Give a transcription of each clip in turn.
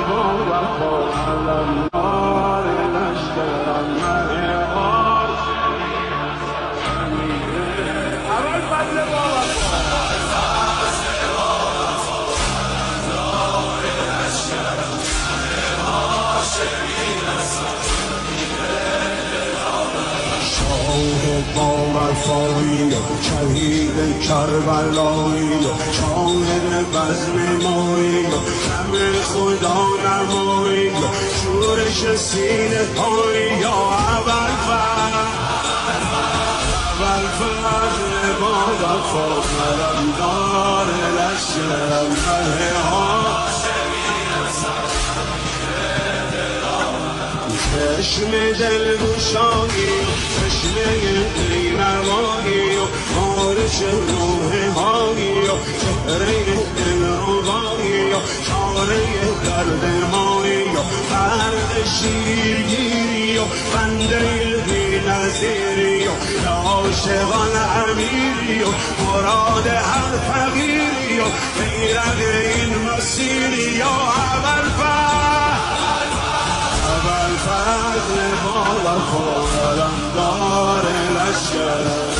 با وفا علمدار لشکرم من اول فضل با شاه باوفایی و شهید کربلایی و شاهد بزم مایی و شمع خدا نمایی و شورش سینه هایی یا ابوالفضل با وفا علمدار لشکرم چشم دلگشایی چشمه بی‌نوایی و خارش روح هایی و چهره دلربایی و چاره درد مایی و فرد شیرگیری و بنده بی‌نظیری و عاشقان امیری و مراد هر فقیری و بیرق این مسیری و ابوالفضل با وفا علمدار لشکرم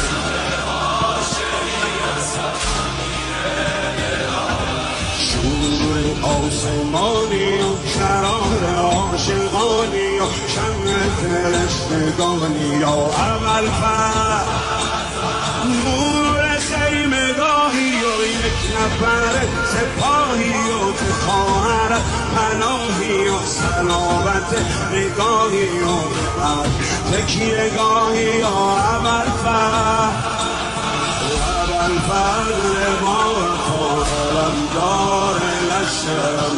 شور آسمانی و شرار عاشقانی و شمع فرشتگانی و ابوالفضل نور خیمگاهی و یک نفر سپاهی و تو خواهر پناهی و سلامت نگاهی و تکیه گاهی و ابوالفضل با وفا علمدار لشکرم